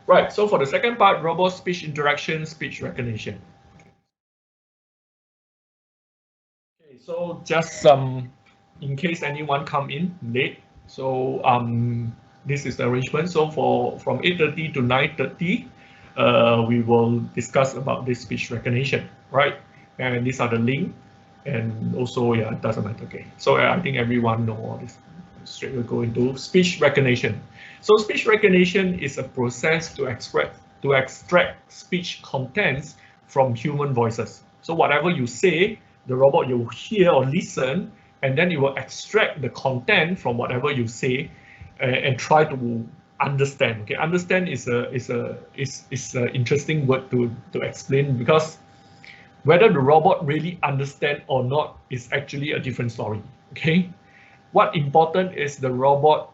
Right, so for the second part, robot speech interaction, speech recognition. Okay, so just in case anyone come in late, so this is the arrangement. So from 8:30 to 9:30, we will discuss about this speech recognition, right? And these are the link, and also yeah, it doesn't matter. Okay, so I think everyone know all this. Straight we go into speech recognition. So speech recognition is a process to extract speech contents from human voices. So whatever you say, the robot will hear or listen, and then it will extract the content from whatever you say, and try to understand. Okay, understand is an interesting word to explain, because whether the robot really understand or not is actually a different story. Okay, what important is the robot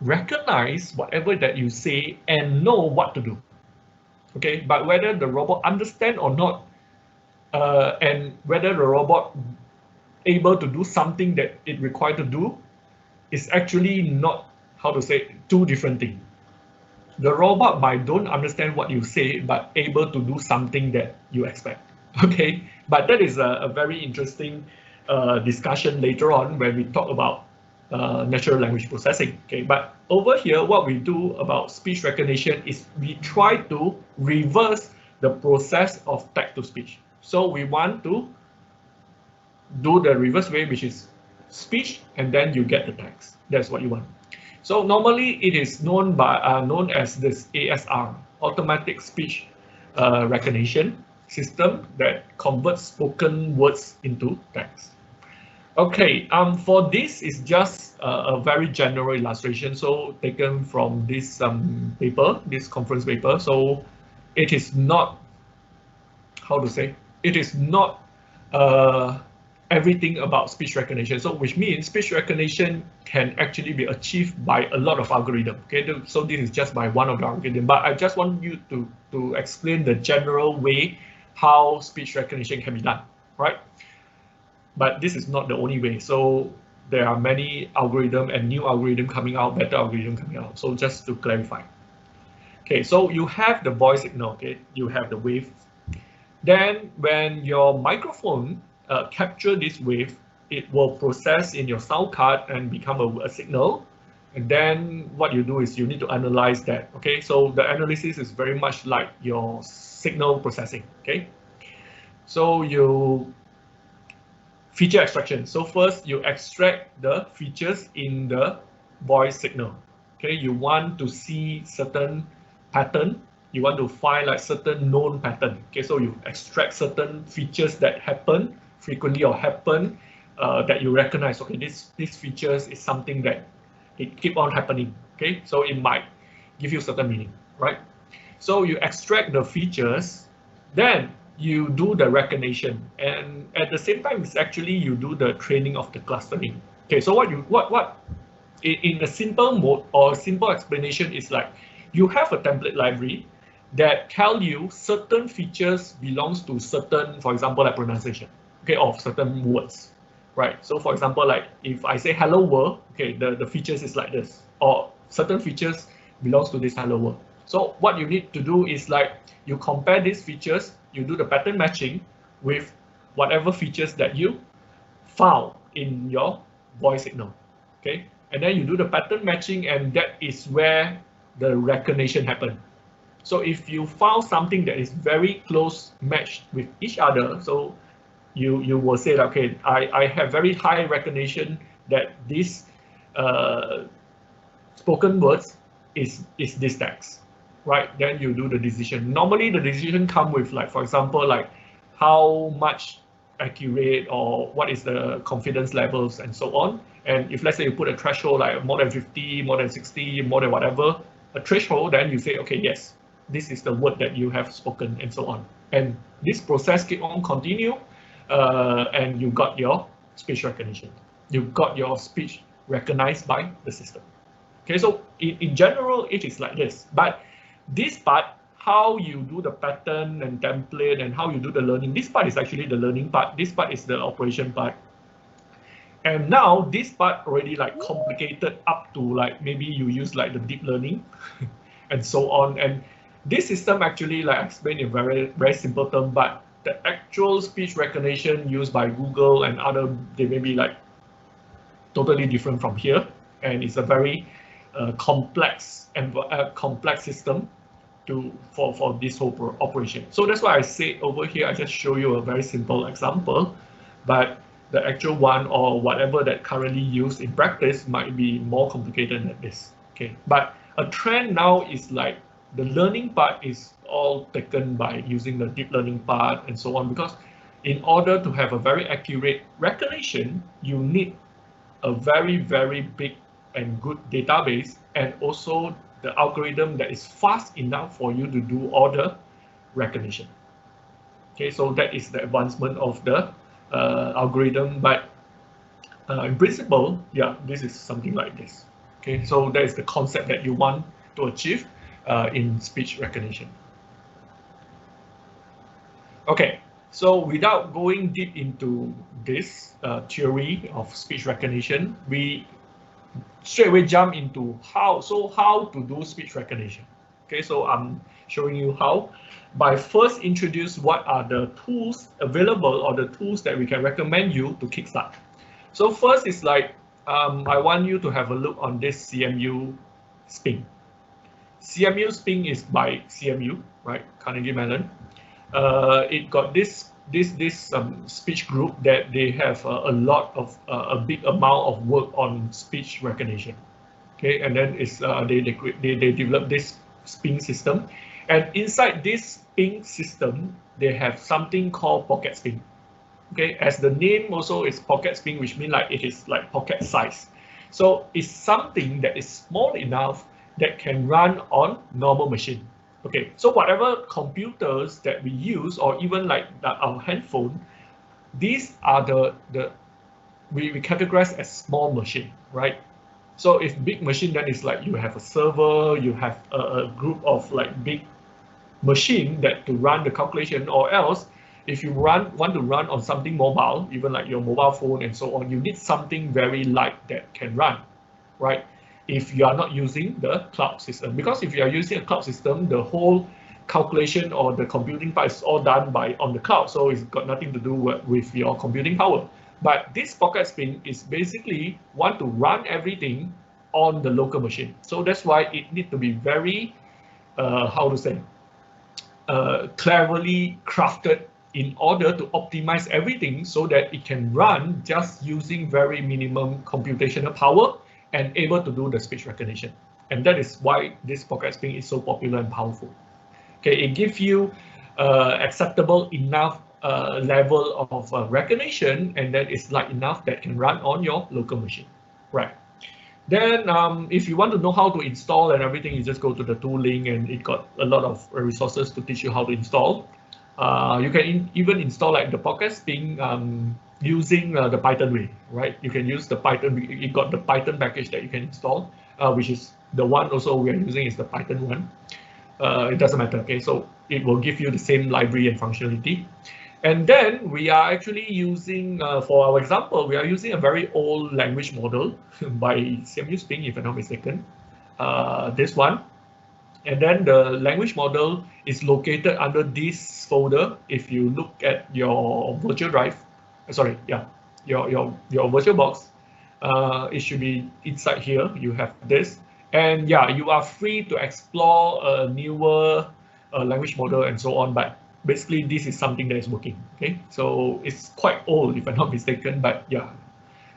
recognize whatever that you say and know what to do. Okay, but whether the robot understand or not, and whether the robot able to do something that it required to do, is actually not, how to say, two different things. The robot might don't understand what you say, but able to do something that you expect. Okay, but that is a very interesting discussion later on when we talk about natural language processing. Okay, but over here, what we do about speech recognition is we try to reverse the process of text to speech. So we want to do the reverse way, which is speech, and then you get the text. That's what you want. So normally it is known as this ASR, automatic speech recognition system, that converts spoken words into text. Okay, for this is just a very general illustration, so taken from this paper, this conference paper. So it is not, how to say, it is not everything about speech recognition. So which means speech recognition can actually be achieved by a lot of algorithm. Okay, so this is just by one of the algorithm, but I just want you to explain the general way how speech recognition can be done, right? But this is not the only way. So there are many algorithm and new algorithm coming out, better algorithm coming out. So just to clarify. Okay, so you have the voice signal, okay, you have the wave. Then when your microphone capture this wave, it will process in your sound card and become a signal. And then what you do is you need to analyze that. Okay, so the analysis is very much like your signal processing. Okay, so you feature extraction. So first you extract the features in the voice signal. Okay, you want to see certain pattern. You want to find like certain known pattern. Okay, so you extract certain features that happen frequently or happen that you recognize. Okay, this features is something that it keep on happening. Okay, so it might give you certain meaning, right? So you extract the features, then you do the recognition, and at the same time, it's actually you do the training of the clustering. Okay, so what in a simple mode or simple explanation is like you have a template library that tell you certain features belongs to certain, for example, like pronunciation, okay, of certain words, right? So for example, like if I say hello world, okay, the features is like this, or certain features belongs to this hello world. So what you need to do is like you compare these features, you do the pattern matching with whatever features that you found in your voice signal, okay? And then you do the pattern matching, and that is where the recognition happens. So if you found something that is very close matched with each other, so you will say, okay, I have very high recognition that this spoken words is this text, right? Then you do the decision. Normally the decision come with, like, for example, like how much accurate or what is the confidence levels and so on. And if let's say you put a threshold like more than 50, more than 60, more than whatever, a threshold, then you say, okay, yes, this is the word that you have spoken and so on. And this process keep on continue, and you got your speech recognition. You got your speech recognized by the system. Okay, so in general, it is like this. But this part, how you do the pattern and template and how you do the learning, this part is actually the learning part. This part is the operation part. And now this part already like complicated up to like maybe you use like the deep learning. and so on. And this system actually, like I explained in very simple term, but the actual speech recognition used by Google and other, they may be like totally different from here, and it's a very complex and complex system for this whole operation. So that's why I say over here, I just show you a very simple example, but the actual one or whatever that currently used in practice might be more complicated than this. Okay, but a trend now is like the learning part is all taken by using the deep learning part and so on, because in order to have a very accurate recognition, you need a very big and good database, and also the algorithm that is fast enough for you to do all the recognition. Okay, so that is the advancement of the algorithm, but in principle, yeah, this is something like this. Okay, so that is the concept that you want to achieve in speech recognition. Okay, so without going deep into this theory of speech recognition, we straight away jump into how to do speech recognition. Okay, so I'm showing you how by first introduce what are the tools available or the tools that we can recommend you to kickstart. So first is like I want you to have a look on this CMU Sping. CMU Sping is by CMU, right? Carnegie Mellon. It got this speech group that they have a lot of a big amount of work on speech recognition. Okay, and then it's they developed this Sping system, and inside this Sping system they have something called pocket Sping. Okay, as the name also is pocket Sping, which means like it is like pocket size. So it's something that is small enough that can run on normal machine. Okay, so whatever computers that we use, or even like our handphone, these are we categorize as small machine, right? So if big machine, then it's like you have a server, you have a group of like big machine that to run the calculation, or else if you want to run on something mobile, even like your mobile phone and so on, you need something very light that can run, right? If you are not using the cloud system, because if you are using a cloud system, the whole calculation or the computing part is all done on the cloud, so it's got nothing to do with your computing power. But this pocket Sping is basically want to run everything on the local machine, so that's why it need to be very how to say cleverly crafted in order to optimize everything so that it can run just using very minimum computational power and able to do the speech recognition. And that is why this pocket Sping is so popular and powerful. Okay, it gives you acceptable enough level of recognition, and that is light enough that can run on your local machine, right? Then if you want to know how to install and everything, you just go to the tool link, and it got a lot of resources to teach you how to install. You can even install like the pocket Sping using the Python way, right? You can use the Python, it got the Python package that you can install, which is the one also we are using is the Python one. It doesn't matter, okay? So it will give you the same library and functionality. And then we are actually using, for our example, we are using a very old language model by CMU Sping, if I'm not mistaken, this one. And then the language model is located under this folder. If you look at your virtual drive, sorry, yeah, your VirtualBox, it should be inside here. You have this, and yeah, you are free to explore a newer language model and so on. But basically, this is something that is working. Okay, so it's quite old, if I'm not mistaken. But yeah,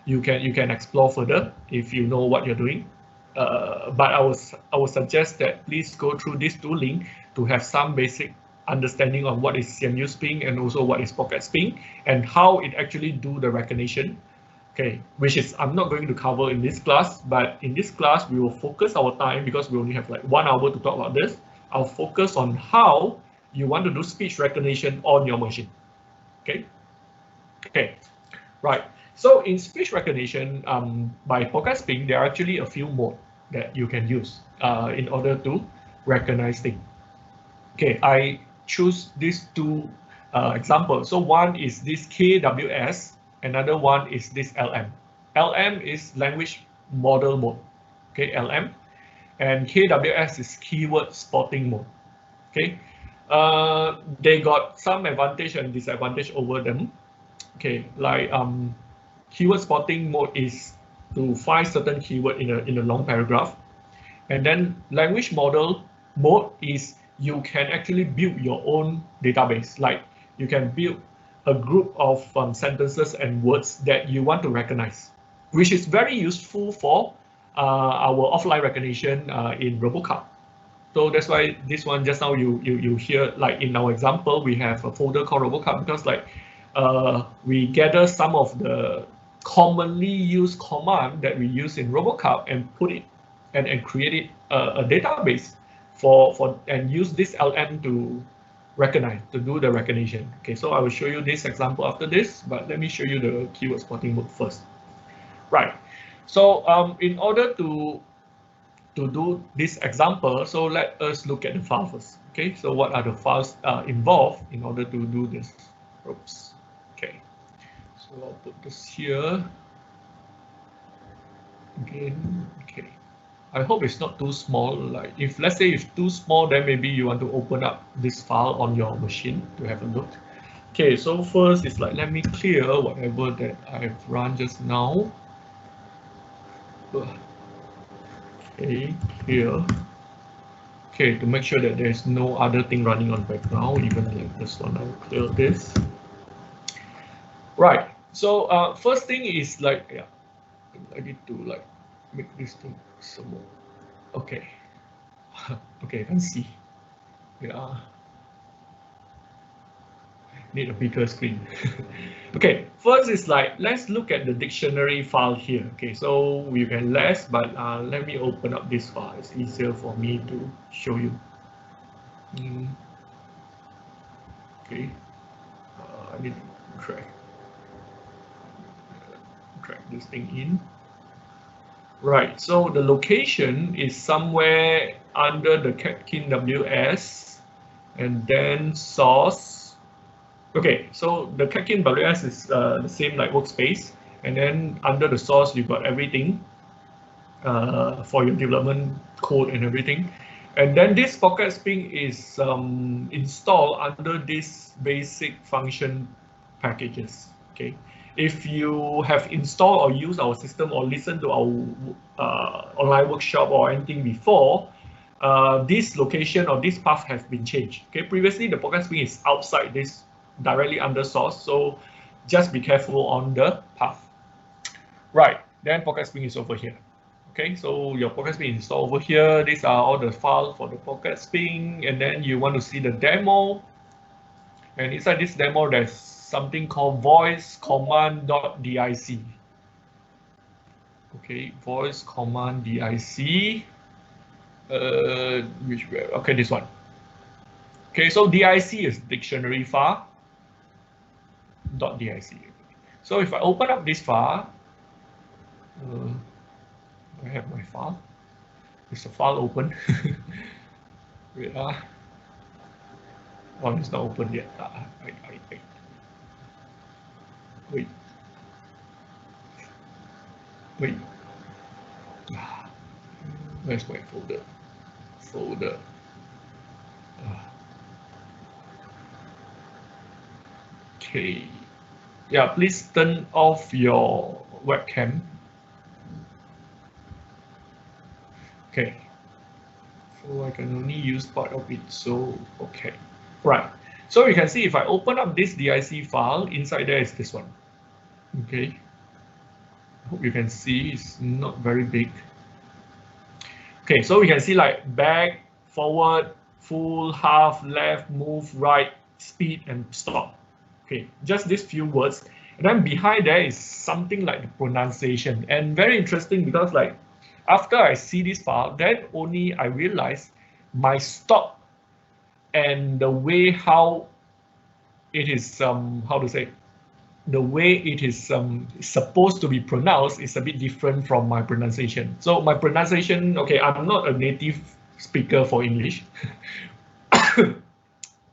you can explore further if you know what you're doing. But I would suggest that please go through this tooling to have some basic understanding on what is CMU Sping and also what is pocket Sping and how it actually do the recognition. Okay, which is I'm not going to cover in this class, but in this class we will focus our time, because we only have like 1 hour to talk about this. I'll focus on how you want to do speech recognition on your machine. Okay, right. So in speech recognition by pocket Sping, there are actually a few modes that you can use in order to recognize things. Okay, I choose these two examples. So one is this KWS, another one is this LM. LM is language model mode. Okay, LM. and KWS is keyword spotting mode. Okay, they got some advantage and disadvantage over them. Okay, like keyword spotting mode is to find certain keyword in a long paragraph, and then language model mode is you can actually build your own database. Like you can build a group of sentences and words that you want to recognize, which is very useful for our offline recognition in RoboCup. So that's why this one just now you hear, like in our example, we have a folder called RoboCup because like we gather some of the commonly used command that we use in RoboCup and put it and create it a database for and use this LM to recognize, to do the recognition. Okay, so I will show you this example after this, but let me show you the keyword spotting mode first. Right. So in order to do this example, so let us look at the file first. Okay, so what are the files involved in order to do this? Oops. Okay, so I'll put this here again. Okay, I hope it's not too small. Like if let's say it's too small, then maybe you want to open up this file on your machine to have a look. Okay, so first it's like, let me clear whatever that I've run just now. Okay, here. Okay, to make sure that there's no other thing running on background, even like this one, I will clear this. Right. So first thing is like, yeah, I need to like make this thing some more. Okay. Okay, I can see. Yeah. Need a bigger screen. Okay, first is like, let's look at the dictionary file here. Okay, so we can less, but let me open up this file. It's easier for me to show you. Okay, I need to drag this thing in. Right, so the location is somewhere under the Catkin WS and then source. Okay, so the Catkin WS is the same like workspace, and then under the source you got everything for your development code and everything, and then this Pocket Spring is installed under this basic function packages. Okay, if you have installed or used our system or listened to our online workshop or anything before, this location or this path has been changed. Okay, previously the Pocket Spring is outside this, directly under source, so just be careful on the path. Right, then Pocket Spring is over here. Okay, so your Pocket Spring is installed over here. These are all the files for the Pocket Spring, and then you want to see the demo. And inside this demo, there's something called voice command.dic. Okay, voice command dic. Okay, this one. Okay, so dic is dictionary file. .dic. So if I open up this file, I have my file. Is the file open? Yeah. Oh, it's not open yet. Wait. Where's my folder? Okay. Yeah, please turn off your webcam. Okay. So I can only use part of it. So, okay. Right. So you can see if I open up this DIC file, inside there is this one. Okay. I hope you can see it's not very big. Okay, so we can see like back, forward, full, half, left, move, right, speed, and stop. Okay, just these few words. And then behind there is something like the pronunciation. And very interesting because like after I see this file, then only I realize my stop and the way how it is, how to say, the way it is supposed to be pronounced is a bit different from my pronunciation. So my pronunciation, okay, I'm not a native speaker for English.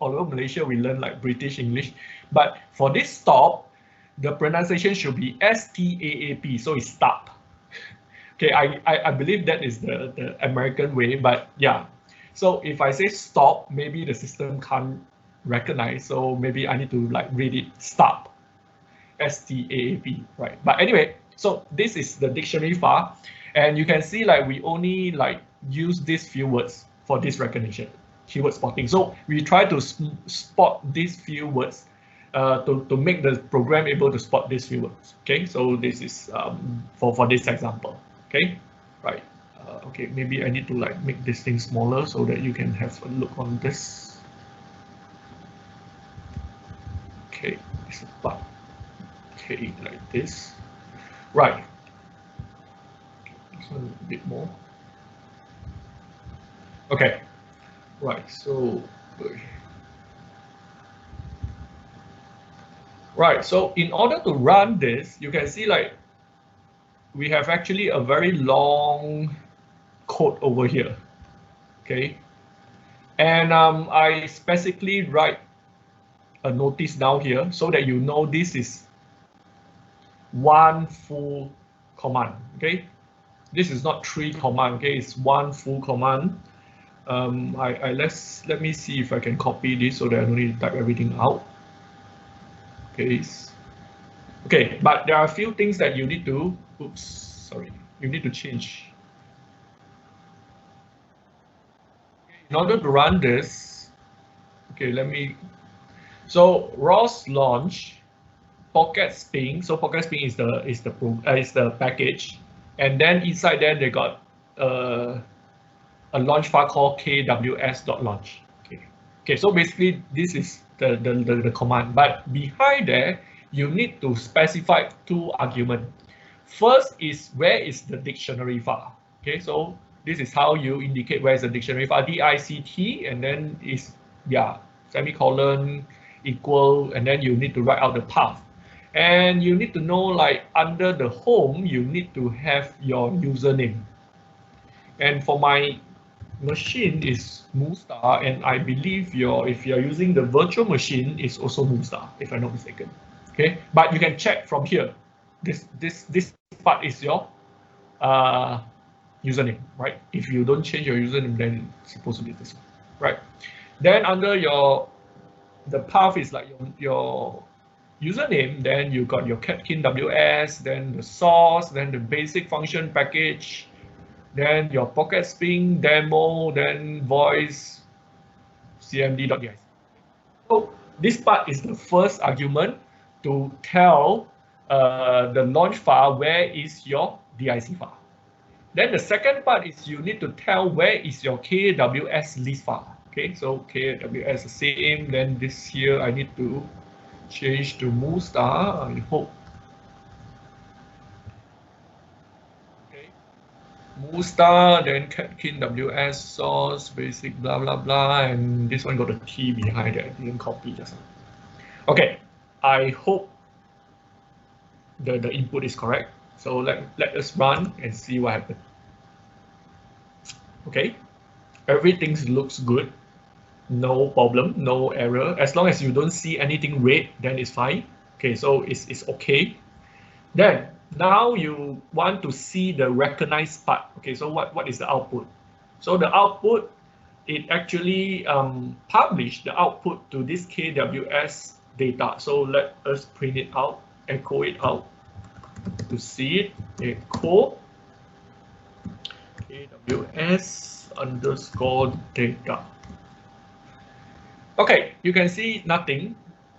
Although Malaysia, we learn like British English. But for this stop, the pronunciation should be S-T-A-A-P, so it's stop. Okay, I believe that is the American way, but yeah. So if I say stop, maybe the system can't recognize. So maybe I need to like read it stop, STAAP, right? But anyway, so this is the dictionary file, and you can see like we only like use these few words for this recognition, keyword spotting. So we try to spot these few words to make the program able to spot these few words. Okay, so this is for this example. Okay, right. Okay, maybe I need to like make this thing smaller so that you can have a look on this. Okay, it's a part. Okay, like this. Right. This one a bit more. Okay. Right. So. Right. So in order to run this, you can see like we have actually a very long code over here. Okay. And I specifically write a notice down here so that you know this is one full command. Okay. This is not 3 command. Okay, it's one full command. Let me see if I can copy this so that I don't need to type everything out. Okay, but there are a few things that you need to, you need to change. In order to run this, okay, so ROS launch Pocket Spin. So Pocket Spin is the package, and then inside there they got a launch file called kws.launch. Okay, so basically this is the command, but behind there you need to specify 2 arguments. First is where is the dictionary file. Okay, so this is how you indicate where is the dictionary file, DICT, and then is semicolon equal, and then you need to write out the path. And you need to know like under the home you need to have your username. And for my machine is Moostar, and I believe if you're using the virtual machine, it's also Moostar, if I'm not mistaken. Okay, but you can check from here. This part is your username, right? If you don't change your username, then it's supposed to be this one, right? Then under the path is like your username. Then you got your Catkin WS, then the source, then the basic function package. Then your Pocket Spin demo, then voice cmd.dic. So this part is the first argument to tell the launch file where is your DIC file. Then the second part is you need to tell where is your KWS list file. Okay, so KWS the same. Then this here I need to change to Moostar. I hope. Moostar, then Catkin WS source, basic, blah, blah, blah, and this one got a T behind it. I didn't copy just now. Okay, I hope the input is correct. So let us run and see what happens. Okay, everything looks good. No problem, no error. As long as you don't see anything red, then it's fine. Okay, so it's okay. Then now you want to see the recognized part. Okay, so what is the output? So the output, it actually published the output to this KWS data. So let us print it out, echo it out to see it. Echo KWS underscore data. Okay, you can see nothing,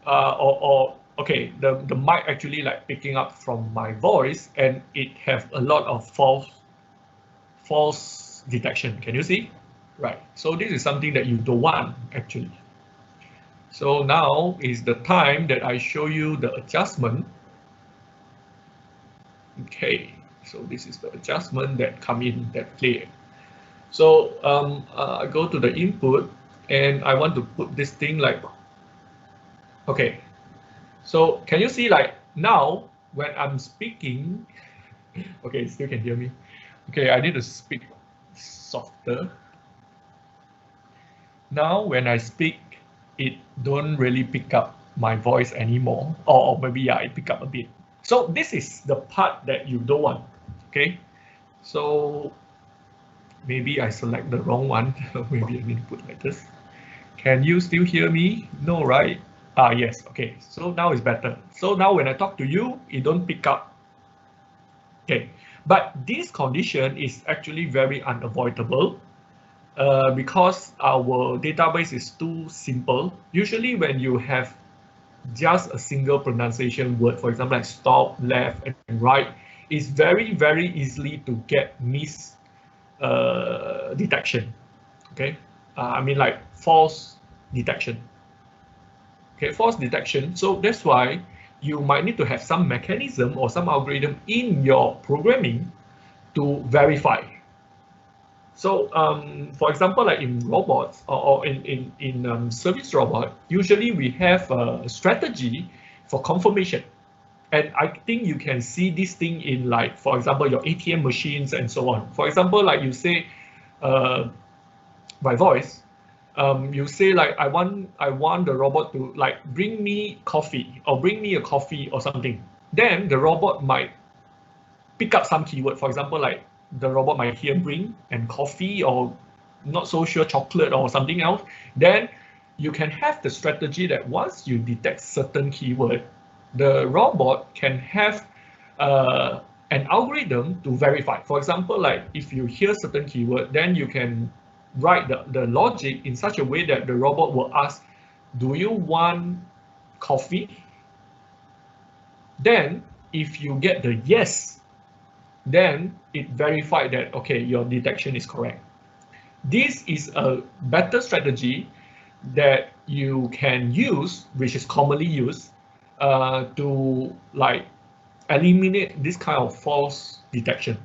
okay, the mic actually like picking up from my voice, and it have a lot of false detection. Can you see? Right. So this is something that you don't want actually. So now is the time that I show you the adjustment. Okay. So this is the adjustment that come in that play. So I go to the input and I want to put this thing like, okay. So can you see like now when I'm speaking, okay, still can hear me. Okay, I need to speak softer. Now when I speak, it don't really pick up my voice anymore, or maybe yeah, it pick up a bit. So this is the part that you don't want. Okay, So maybe I select the wrong one. Maybe I need to put like this. Can you still hear me? No, right? Ah, yes. Okay. So now it's better. So now when I talk to you, it don't pick up. Okay. But this condition is actually very unavoidable because our database is too simple. Usually when you have just a single pronunciation word, for example, like stop, left, and right, is very, very easily to get detection. Okay, I mean like false detection. Okay, false detection. So that's why you might need to have some mechanism or some algorithm in your programming to verify. So, for example, like in robots or in service robot, usually we have a strategy for confirmation. And I think you can see this thing in like, for example, your ATM machines and so on. For example, like you say by voice, you say like, I want the robot to like bring me coffee or bring me a coffee or something. Then the robot might pick up some keyword. For example, like the robot might hear bring and coffee or not so sure chocolate or something else. Then you can have the strategy that once you detect certain keyword, the robot can have an algorithm to verify. For example, like if you hear certain keyword, then you can write the logic in such a way that the robot will ask, do you want coffee? Then if you get the yes, then it verified that, okay, your detection is correct. This is a better strategy that you can use, which is commonly used, to like eliminate this kind of false detection.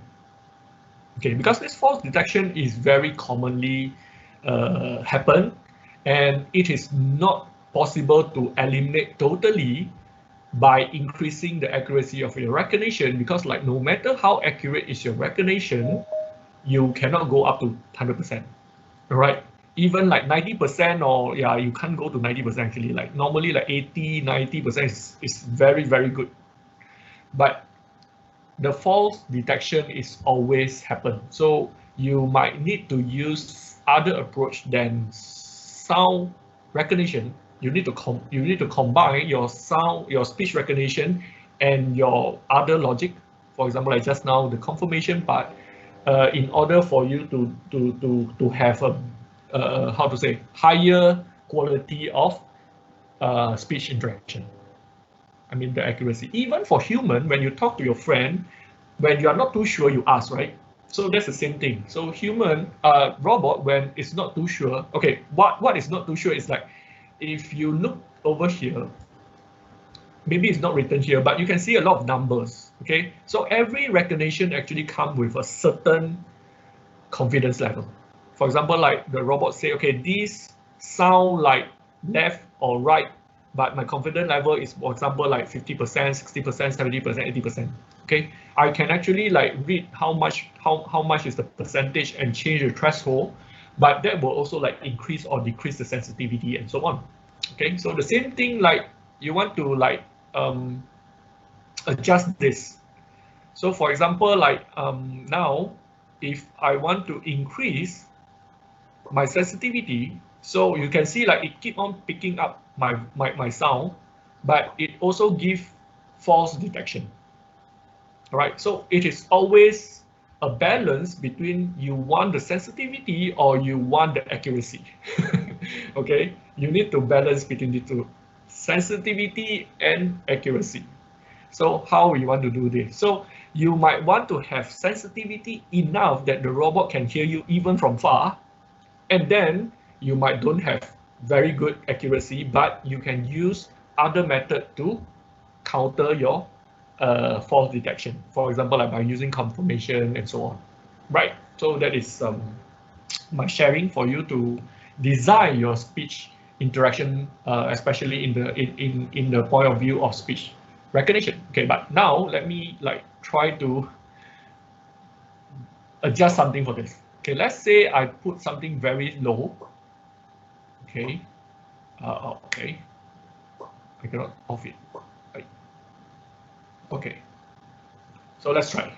Okay, because this false detection is very commonly happen, and it is not possible to eliminate totally by increasing the accuracy of your recognition, because like no matter how accurate is your recognition, you cannot go up to 100%. All right, even like 90%, or yeah, you can't go to 90% actually. Like normally like 80, 90% is very, very good. But the false detection is always happen. So you might need to use other approach than sound recognition. You need to combine your speech recognition and your other logic. For example, like just now the confirmation part, in order for you to have a how to say higher quality of speech interaction. I mean the accuracy. Even for human, when you talk to your friend, when you are not too sure, you ask, right? So that's the same thing. So human, robot, when it's not too sure, okay, what is not too sure is like, if you look over here, maybe it's not written here, but you can see a lot of numbers, okay? So every recognition actually comes with a certain confidence level. For example, like the robot say, okay, these sound like left or right, but my confidence level is, for example, like 50%, 60%, 70%, 80%. Okay, I can actually like read how much is the percentage and change the threshold, but that will also like increase or decrease the sensitivity and so on. Okay, so the same thing, like you want to like adjust this. So for example, like now, if I want to increase my sensitivity, so you can see like it keep on picking up my sound, but it also give false detection. All right, so it is always a balance between you want the sensitivity or you want the accuracy. Okay, you need to balance between the two, sensitivity and accuracy. So how we want to do this? So you might want to have sensitivity enough that the robot can hear you even from far, and then you might don't have very good accuracy, but you can use other method to counter your false detection. For example, like by using confirmation and so on. Right. So that is my sharing for you to design your speech interaction, especially in the point of view of speech recognition. Okay, but now let me like try to adjust something for this. Okay, let's say I put something very low. Okay, okay, I cannot off it. Right. Okay, so let's try.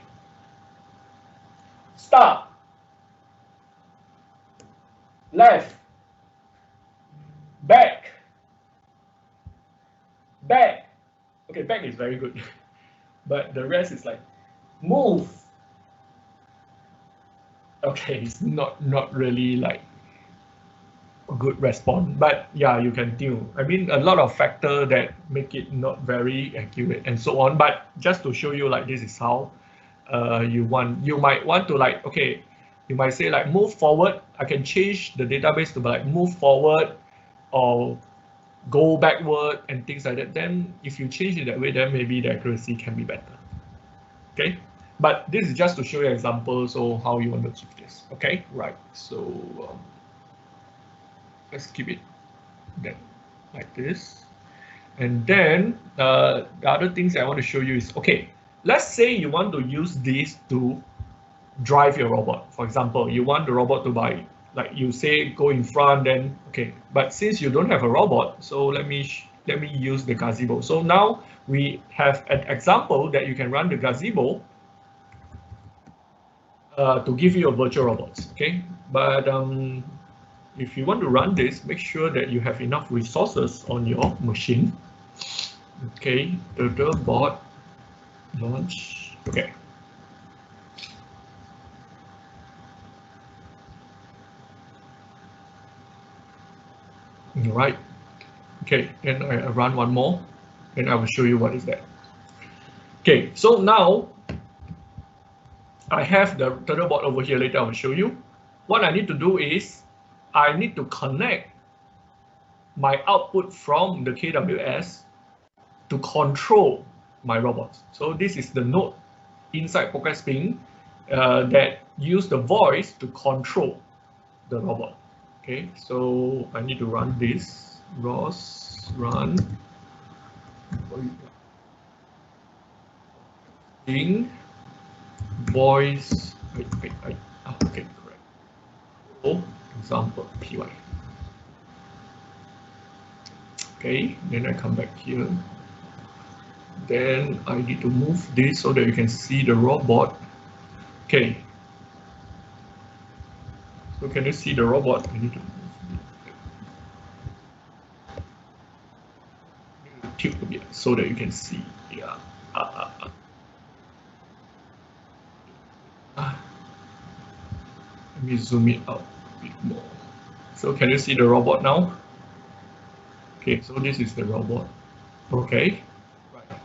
start, left, back, back. Okay, back is very good, but the rest is like move. Okay, it's not really like a good response, but yeah, you can tune. I mean, a lot of factors that make it not very accurate and so on. But just to show you, like, this is how you might want to, like, okay, you might say like move forward. I can change the database to be like move forward or go backward and things like that. Then if you change it that way, then maybe the accuracy can be better. Okay, but this is just to show you examples of how you want to achieve this. Okay, right. So let's keep it then like this. And then the other things I want to show you is, okay, let's say you want to use this to drive your robot. For example, you want the robot to buy, like you say, go in front, then okay. But since you don't have a robot, so let me use the gazebo. So now we have an example that you can run the gazebo to give you a virtual robots. Okay, but if you want to run this, make sure that you have enough resources on your machine. Okay, the bot launch. Okay. All right. Okay, then I run one more, and I will show you what is that. Okay, so now I have the turtle bot over here. Later I will show you. What I need to do is I need to connect my output from the KWS to control my robots. So this is the node inside Progress Ping that use the voice to control the robot. Okay, so I need to run this. ROS run Ping voice. Okay, correct. Oh, example py. Okay, then I come back here. Then I need to move this so that you can see the robot. Okay. So can you see the robot? I need to move it. Tilt a bit so that you can see. Yeah. Let me zoom it out a bit more. So can you see the robot now? Okay, so this is the robot. Okay. Right.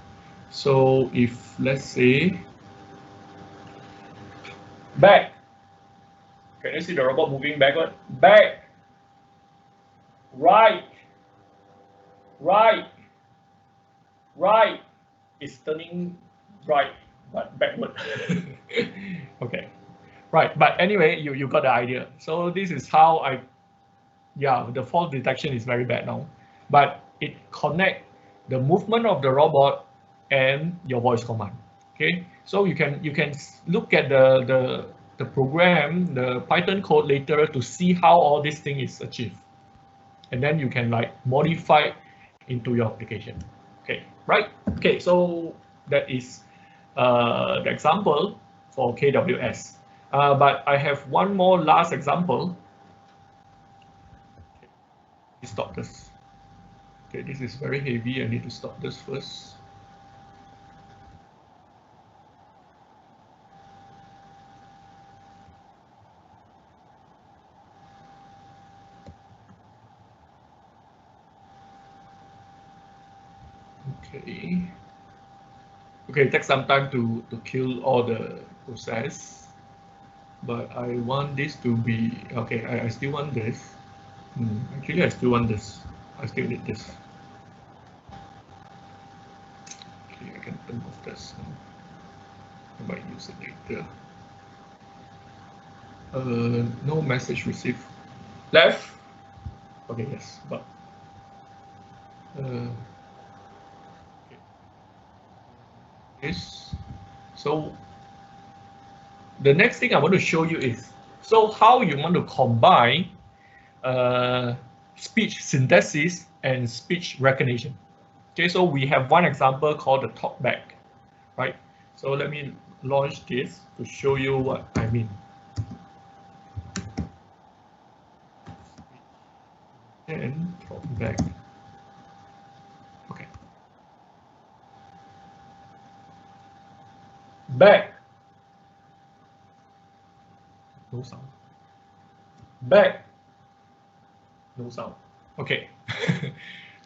So if let's say back. Can you see the robot moving backward? Back. Right. Right. Right. It's turning right, but backward. Okay. Right. But anyway, you got the idea. So this is how the fault detection is very bad now. But it connects the movement of the robot and your voice command. Okay. So you can look at the program, the Python code later to see how all this thing is achieved. And then you can like modify into your application. Okay, right? Okay, so that is the example for KWS. But I have one more last example. Okay, stop this. Okay, this is very heavy. I need to stop this first. Okay. Okay, it takes some time to kill all the process, but I want this to be okay. I still want this. Actually, I still want this. I still need this. Okay, I can turn off this. I might use it later. No message received. Left. Okay, yes, but. This. So the next thing I want to show you is how you want to combine speech synthesis and speech recognition. Okay, so we have one example called the Talkback, right? So let me launch this to show you what I mean. and Talkback. Okay. Back. No sound. Back. No sound. Okay.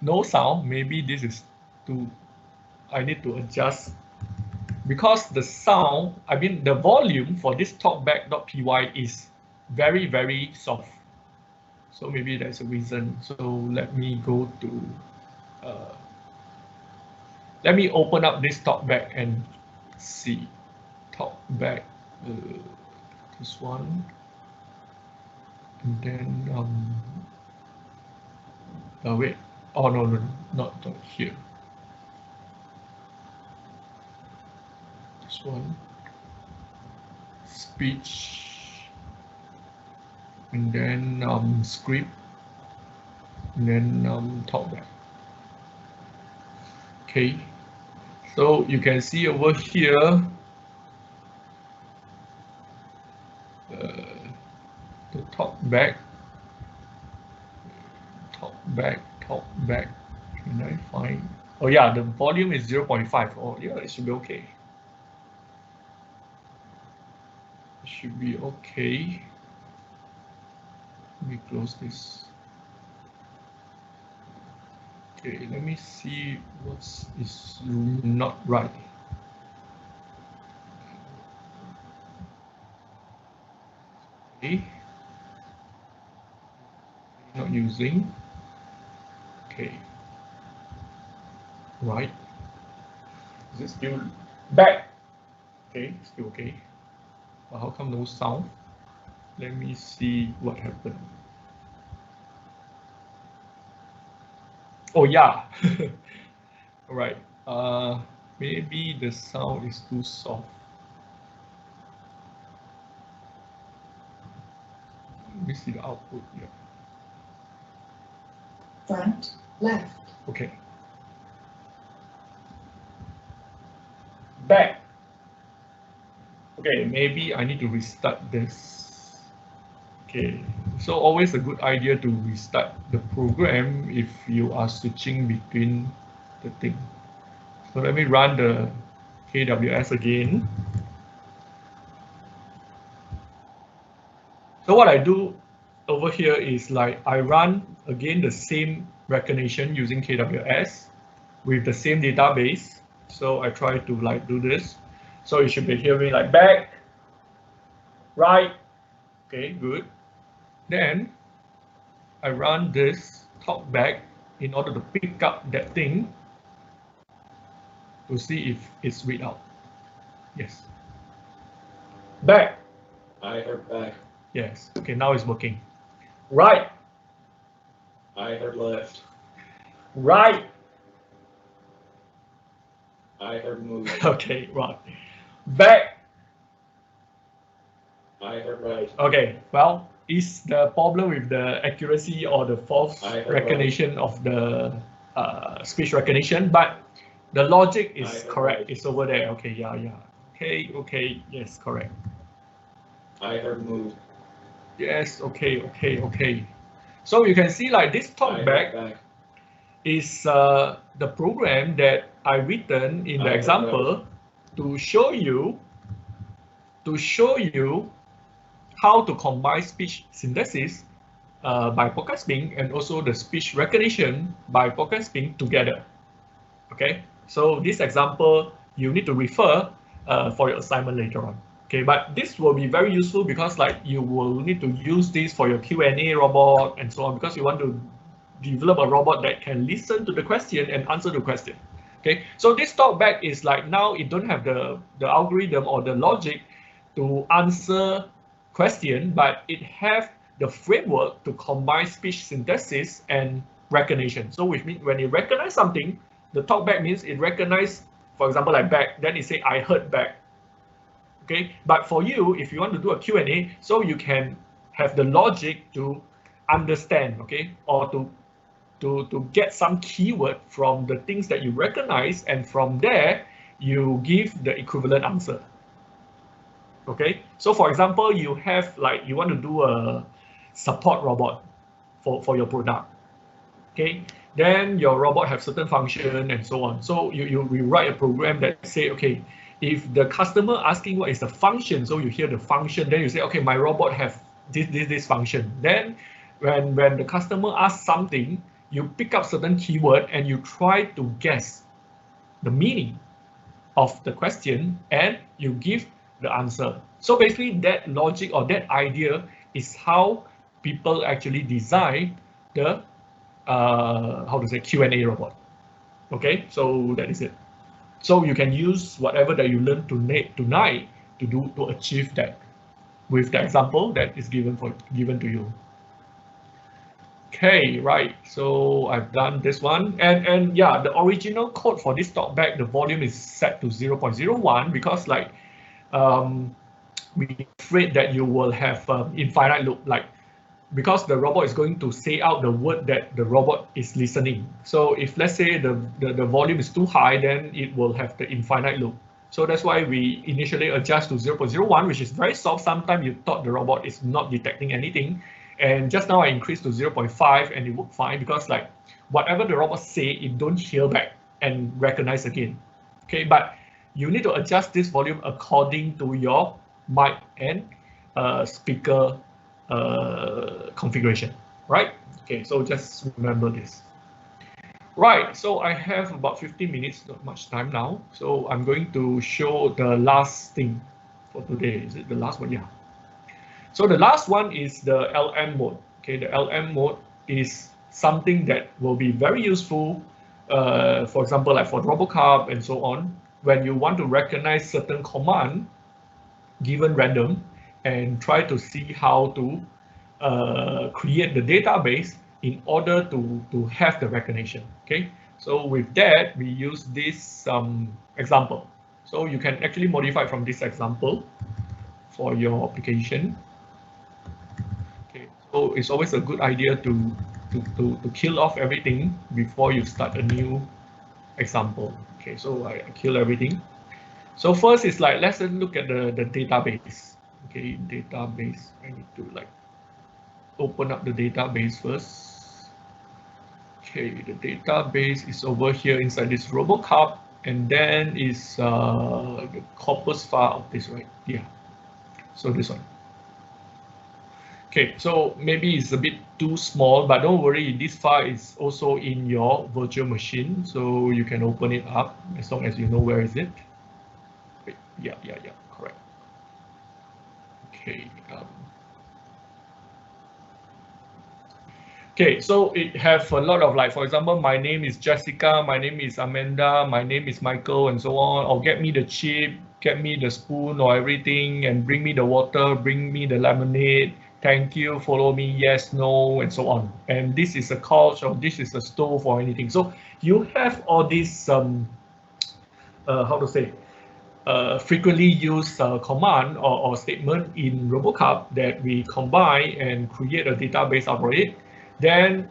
No sound. Maybe this is too. I need to adjust because the sound, I mean the volume for this talkback.py is very, very soft. So maybe that's a reason. So let me go to, let me open up this talkback and see. Talkback, this one. And then, wait, oh no, not here. This one, speech, and then script, and then talkback. Okay, so you can see over here, the talkback. Can I find? Oh yeah, the volume is 0.5. Oh yeah, it should be okay. It should be okay. Let me close this. Okay, let me see what is not right. Okay. Not using. Okay. Right. Is it still back? Okay, still okay. But how come no sound? Let me see what happened. Oh yeah. All right. Maybe the sound is too soft. Let me see the output here. Front, left. Okay. Back. Okay, maybe I need to restart this. Okay, so always a good idea to restart the program if you are switching between the thing. So let me run the KWS again. So what I do over here is like I run again the same recognition using KWS with the same database. So I try to like do this. So you should be hearing like back, right. Okay, good. Then I run this talkback in order to pick up that thing to see if it's read out. Yes. Back. I heard back. Yes. Okay, now it's working. Right. I heard left. Right. I heard move. Okay, right. Back. I heard right. Okay, well, is the problem with the accuracy or the false recognition right. of the speech recognition, but the logic is correct. Right. It's over there. Okay, yeah. Okay, yes, correct. I heard move. Yes, okay. So you can see like this talkback is the program that I written in the example to show you how to combine speech synthesis by podcasting and also the speech recognition by podcasting together. Okay, so this example you need to refer for your assignment later on. Okay, but this will be very useful because like you will need to use this for your Q&A robot and so on because you want to develop a robot that can listen to the question and answer the question. Okay, so this talkback is like now it don't have the algorithm or the logic to answer question, but it have the framework to combine speech synthesis and recognition. So which means when it recognize something, the talkback means it recognize, for example, like back, then it say I heard back. Okay, but for you, if you want to do a Q&A, so you can have the logic to understand, okay, or to get some keyword from the things that you recognize, and from there you give the equivalent answer. Okay, so for example, you have like you want to do a support robot for your product. Okay, then your robot have certain function and so on. So you write a program that say, okay, if the customer asking what is the function, so you hear the function, then you say, okay, my robot have this function. Then when the customer asks something, you pick up certain keyword and you try to guess the meaning of the question and you give the answer. So basically that logic or that idea is how people actually design the how to say Q&A robot. Okay, so that is it. So you can use whatever that you learned tonight to achieve that with the example that is given to you. Okay, right. So I've done this one, and yeah, the original code for this talkback, the volume is set to 0.01 because like we're afraid that you will have infinite loop, like because the robot is going to say out the word that the robot is listening. So if let's say the volume is too high, then it will have the infinite loop. So that's why we initially adjust to 0.01, which is very soft. Sometimes you thought the robot is not detecting anything. And just now I increased to 0.5 and it worked fine because like whatever the robot say, it don't hear back and recognize again. Okay, but you need to adjust this volume according to your mic and speaker configuration, right? Okay, so just remember this. Right, so I have about 15 minutes, not much time now. So I'm going to show the last thing for today. Is it the last one? Yeah. So the last one is the LM mode. Okay, the LM mode is something that will be very useful, for example, like for RoboCup and so on, when you want to recognize certain command given random and try to see how to create the database in order to have the recognition. Okay, so with that we use this example. So you can actually modify from this example for your application. Okay, so it's always a good idea to kill off everything before you start a new example. Okay, so I kill everything. So first is like, let's look at the database. Okay, database. I need to like open up the database first. Okay, the database is over here inside this RoboCup, and then is the corpus file of this, right? Yeah. So this one. Okay, so maybe it's a bit too small, but don't worry, this file is also in your virtual machine, so you can open it up as long as you know where is it. Wait, yeah, correct. Okay. Okay, so it have a lot of like, for example, my name is Jessica, my name is Amanda, my name is Michael, and so on. Or get me the chip, get me the spoon or everything, and bring me the water, bring me the lemonade. Thank you, follow me, yes, no, and so on. And this is a couch, or this is a stove, or anything. So you have all these how to say, frequently used command or statement in RoboCup that we combine and create a database out of it. Then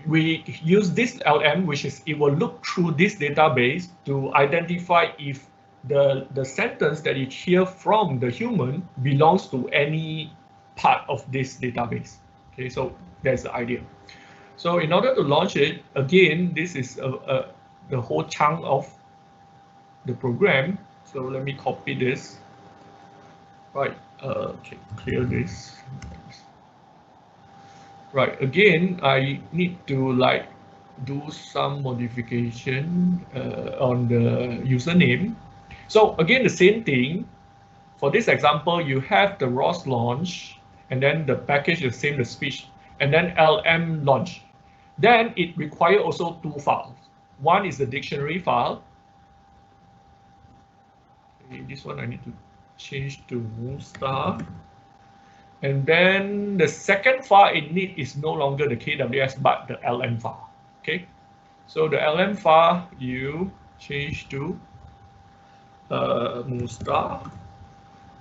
we use this LM, which is it will look through this database to identify if the sentence that you hear from the human belongs to any part of this database. Okay, so that's the idea. So in order to launch it, again, this is the whole chunk of the program. So let me copy this. Right, okay, clear this. Right, again, I need to like do some modification on the username. So again, the same thing. For this example, you have the ROS launch, and then the package is the same, the speech, and then LM launch. Then it requires also two files. One is the dictionary file. Okay, this one I need to change to Moonstar. And then the second file it needs is no longer the KWS, but the LM file. Okay, so the LM file you change to Moonstar.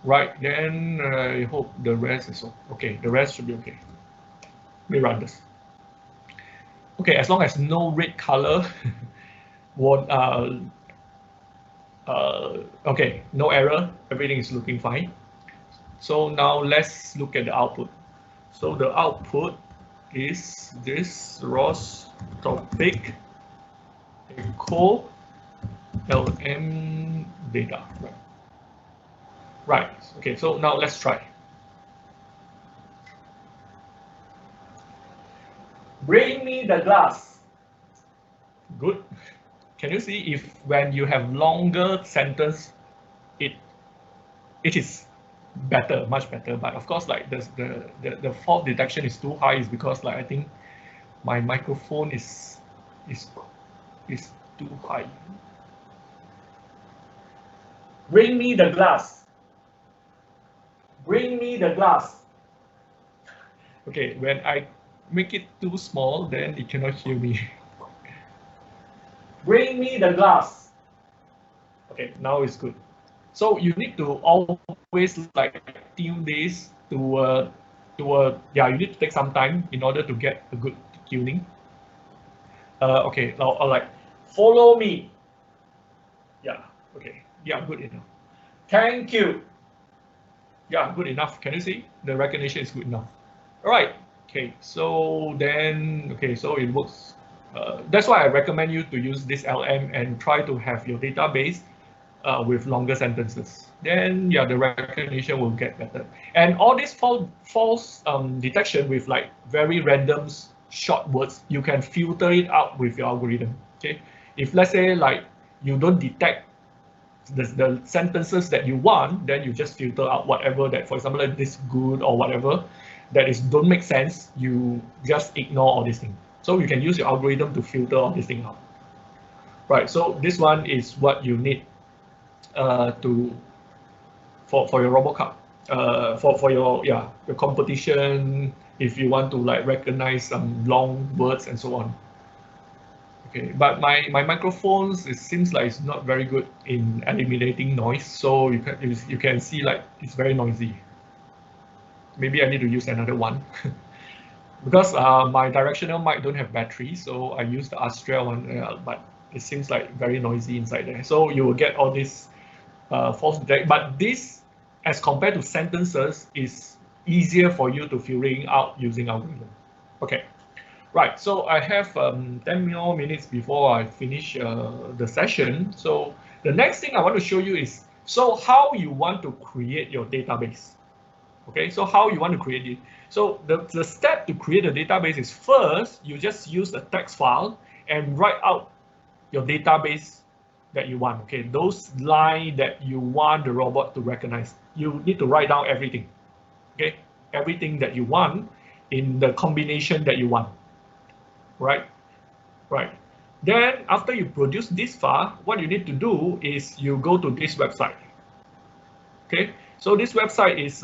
Right, then I hope the rest is okay. The rest should be okay. Let me run this. Okay, as long as no red color, what okay, no error, everything is looking fine. So now let's look at the output. So the output is this ROS topic echo LM data. Right. Okay, so now let's try. Bring me the glass. Good. Can you see if when you have longer sentence, it is better, much better. But of course, like the fault detection is too high is because like I think my microphone is too high. Bring me the glass. Bring me the glass. Okay, when I make it too small, then it cannot hear me. Bring me the glass. Okay, now it's good. So you need to always like tune this to yeah, you need to take some time in order to get a good tuning. Okay, now like follow me. Yeah, okay, yeah, good enough. Thank you. Yeah, good enough. Can you see? The recognition is good enough. All right. Okay, so then, okay, so it works. That's why I recommend you to use this LM and try to have your database with longer sentences. Then, yeah, the recognition will get better. And all this false detection with like very random short words, you can filter it out with your algorithm. Okay, if let's say like you don't detect the sentences that you want, then you just filter out whatever that, for example, like this good or whatever that is don't make sense. You just ignore all these things. So you can use your algorithm to filter all these things out. Right. So this one is what you need for your RoboCup. For your your competition, if you want to like recognize some long words and so on. Okay, but my microphones, it seems like it's not very good in eliminating noise, so you can see like it's very noisy. Maybe I need to use another one because my directional mic don't have battery, so I use the Astrea one, but it seems like very noisy inside there. So you will get all this false detect, but this, as compared to sentences, is easier for you to filtering out using algorithm. Okay. Right, so I have 10 more minutes before I finish the session. So the next thing I want to show you is, so how you want to create your database. Okay, so how you want to create it. So the step to create a database is first, you just use a text file and write out your database that you want. Okay, those lines that you want the robot to recognize. You need to write down everything. Okay, everything that you want in the combination that you want. Right. Then after you produce this file, what you need to do is you go to this website. Okay, so this website is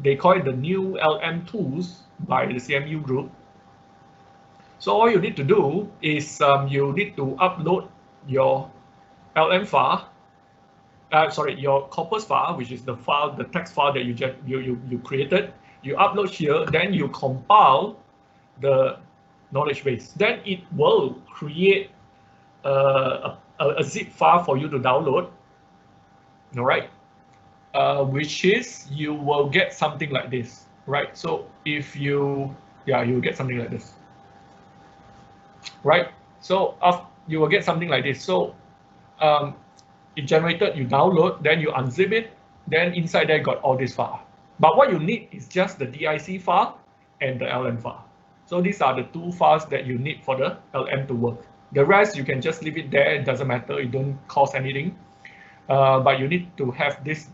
they call it the new LM tools by the CMU group. So all you need to do is you need to upload your LM file. Your corpus file, which is the file, the text file that you created. You upload here, then you compile the knowledge base. Then it will create a zip file for you to download. All right, which is you will get something like this, right? So if you will get something like this, right? So you will get something like this. So it generated, you download, then you unzip it, then inside there got all this file. But what you need is just the DIC file and the LM file. So these are the two files that you need for the LM to work. The rest you can just leave it there, it doesn't matter, it don't cost anything. But you need to have this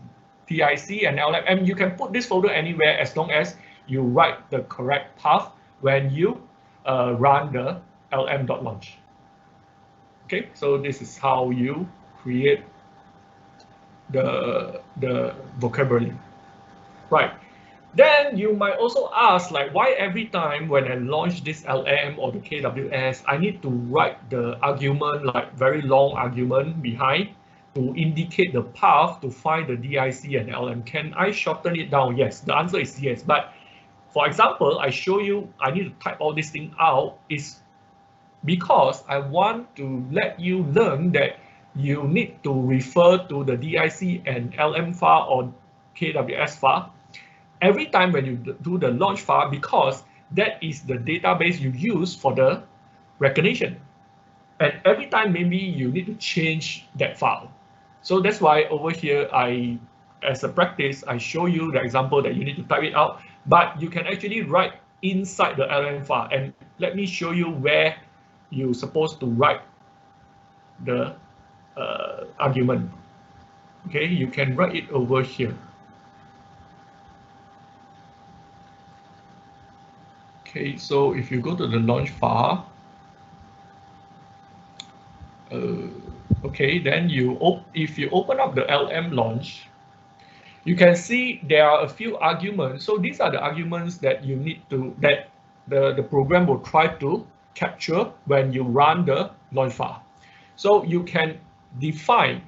DIC and LM, and you can put this folder anywhere as long as you write the correct path when you run the lm.launch. Okay, so this is how you create the vocabulary. Right. Then you might also ask, like, why every time when I launch this LM or the KWS, I need to write the argument, like very long argument behind to indicate the path to find the DIC and LM. Can I shorten it down? Yes, the answer is yes. But for example, I show you, I need to type all this thing out is because I want to let you learn that you need to refer to the DIC and LM file or KWS file every time when you do the launch file, because that is the database you use for the recognition. And every time maybe you need to change that file. So that's why over here, as a practice, I show you the example that you need to type it out, but you can actually write inside the LM file. And let me show you where you're supposed to write the argument. Okay, you can write it over here. Okay, so if you go to the launch file, okay, then if you open up the LM launch, you can see there are a few arguments. So these are the arguments that you need to, that the program will try to capture when you run the launch file. So you can define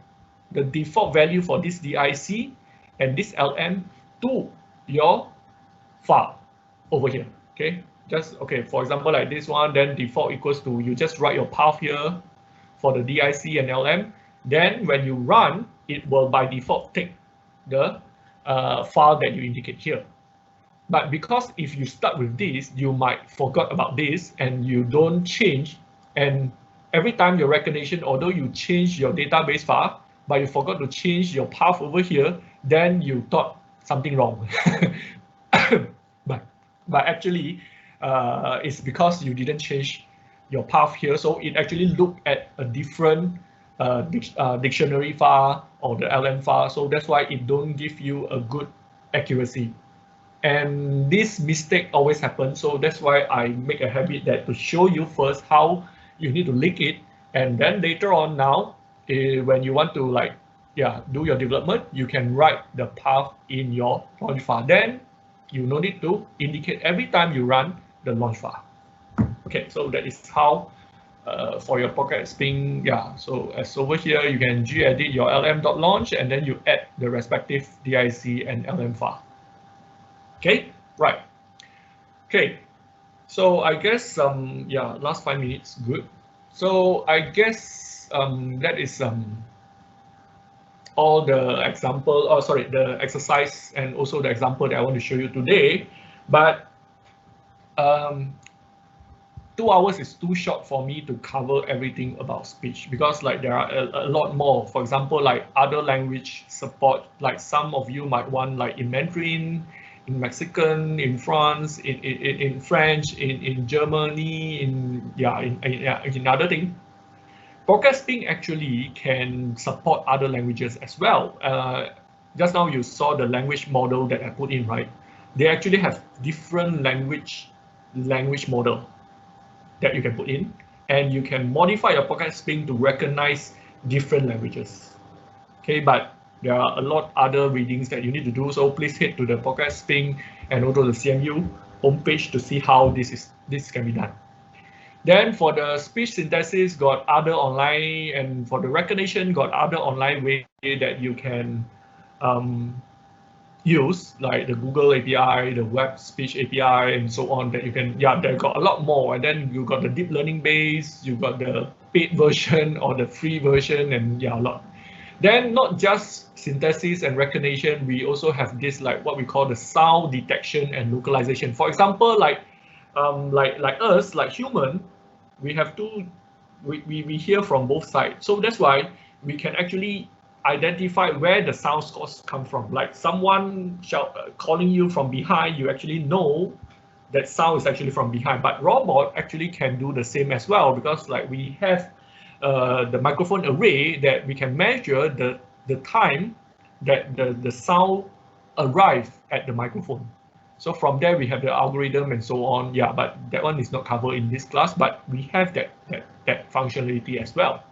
the default value for this DIC and this LM to your file over here. Okay, just okay, for example, like this one, then default equals to, you just write your path here for the DIC and LM. Then when you run, it will by default take the file that you indicate here. But because if you start with this, you might forget about this and you don't change. And every time your recognition, although you change your database file, but you forgot to change your path over here, then you thought something wrong. but actually, it's because you didn't change your path here. So it actually looked at a different dictionary file or the LM file. So that's why it don't give you a good accuracy. And this mistake always happens. So that's why I make a habit that to show you first how you need to link it. And then later on now, when you want to do your development, you can write the path in your launch file. Then you no need to indicate every time you run the launch file. Okay, so that is how for your Pocket Spring, so as over here, you can gedit your lm.launch and then you add the respective DIC and LM file. Okay, right. Okay, so I guess last 5 minutes, good. So I guess that is all the example, the exercise and also the example that I want to show you today. But 2 hours is too short for me to cover everything about speech, because there are a lot more. For example, like other language support, like some of you might want like in Mandarin, in Mexican, in France, in French, in Germany, in other things. Pocket Spring actually can support other languages as well. Just now you saw the language model that I put in, right? They actually have different language model that you can put in, and you can modify your Pocket Spring to recognize different languages. Okay, but there are a lot other readings that you need to do, so please head to the Pocket Spring and also the CMU homepage to see how this can be done. Then for the speech synthesis, got other online, and for the recognition, got other online way that you can use, like the Google API, the web speech API, and so on, that you can, they got a lot more. And then you got the deep learning base, you got the paid version or the free version, and a lot. Then not just synthesis and recognition, we also have this like what we call the sound detection and localization. For example, like us, like human, we have we hear from both sides. So that's why we can actually identify where the sound source come from. Like someone calling you from behind, you actually know that sound is actually from behind. But robot actually can do the same as well, because like we have the microphone array that we can measure the time that the sound arrive at the microphone. So from there we have the algorithm and so on. But that one is not covered in this class, but we have that functionality as well.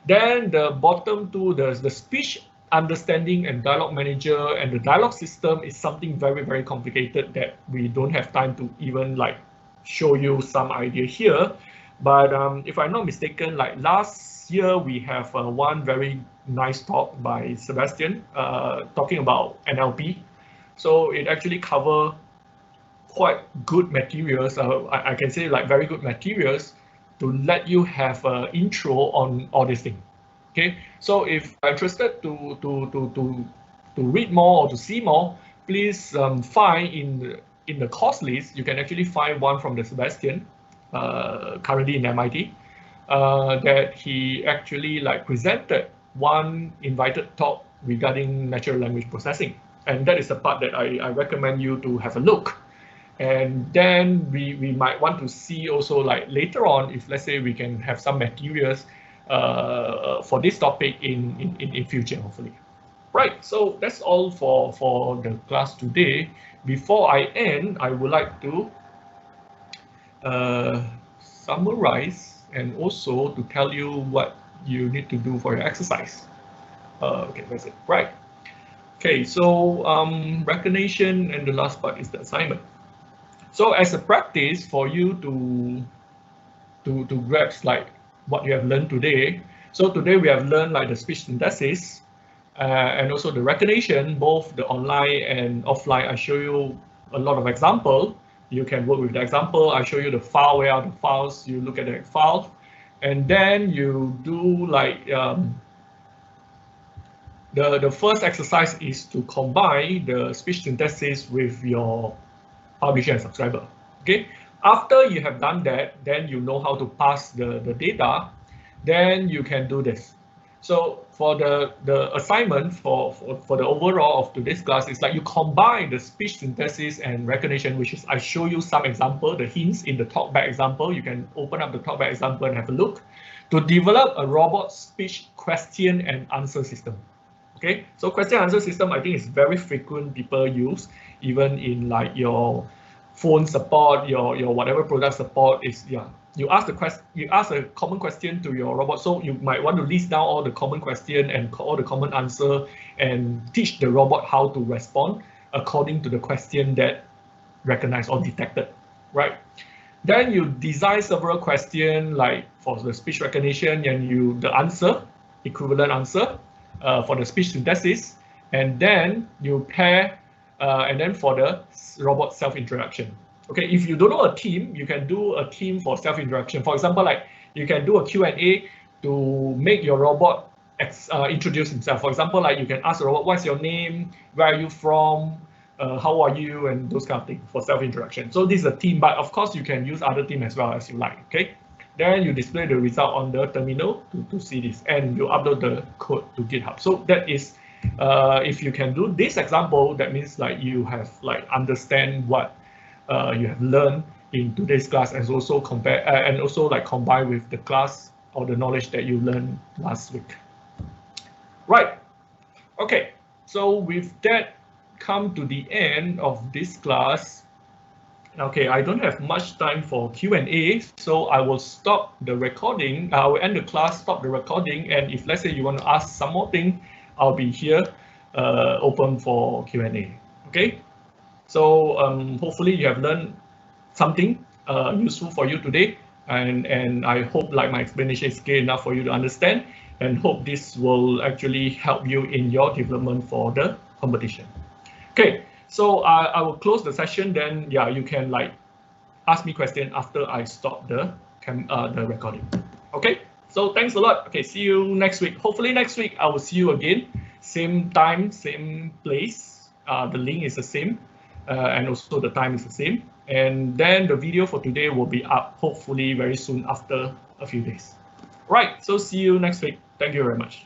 Then the bottom two, the speech understanding and dialogue manager and the dialogue system is something very, very complicated that we don't have time to even like show you some idea here. But if I'm not mistaken, like last year we have one very nice talk by Sebastian talking about NLP. So it actually cover quite good materials. I can say like very good materials to let you have an intro on all these things. Okay, so if you're interested to read more or to see more, please find in in the course list, you can actually find one from the Sebastian, currently in MIT, that he actually like presented one invited talk regarding natural language processing. And that is the part that I recommend you to have a look. And then we might want to see also like later on, if let's say we can have some materials for this topic in future, hopefully. Right, so that's all for the class today. Before I end, I would like to summarize and also to tell you what you need to do for your exercise. Okay, that's it. Right. Okay, so recognition, and the last part is the assignment. So as a practice for you to grasp like what you have learned today. So today we have learned like the speech synthesis and also the recognition, both the online and offline. I show you a lot of example. You can work with the example. I show you the file, where are the files, you look at the file, and then you do like the first exercise is to combine the speech synthesis with your publisher and subscriber. Okay, after you have done that, then you know how to pass the data, then you can do this. So for the assignment for the overall of today's class, is like you combine the speech synthesis and recognition, which is I show you some example, the hints in the Talkback example. You can open up the Talkback example and have a look to develop a robot speech question and answer system. Okay, so question answer system, I think is very frequent people use, even in like your phone support, your whatever product support is, yeah. You ask a common question to your robot, so you might want to list down all the common question and all the common answer and teach the robot how to respond according to the question that recognized or detected, right? Then you design several questions like for the speech recognition, and the answer, equivalent answer for the speech synthesis, and then you pair and then for the robot self-introduction. Okay, if you don't know a team, you can do a team for self-introduction. For example, like you can do a Q&A to make your robot introduce himself. For example, like you can ask the robot, what's your name, where are you from, how are you, and those kind of things for self-introduction. So this is a team, but of course you can use other team as well as you like. Okay, then you display the result on the terminal to see this, and you upload the code to GitHub. So that is, if you can do this example, that means like you have like understand what you have learned in today's class, and also compare and also like combine with the class or the knowledge that you learned last week. Right. Okay. So with that, come to the end of this class. Okay, I don't have much time for Q&A, so I will stop the recording. I will end the class, stop the recording, and if let's say you want to ask some more thing, I'll be here open for Q&A. Okay. So hopefully you have learned something useful for you today, and I hope like my explanation is clear enough for you to understand, and hope this will actually help you in your development for the competition. Okay, so I will close the session. Then yeah, you can like ask me question after I stop the recording. Okay, so thanks a lot. Okay, see you next week. Hopefully next week I will see you again, same time, same place. The link is the same. And also the time is the same. And then the video for today will be up hopefully very soon after a few days. Right, so see you next week. Thank you very much.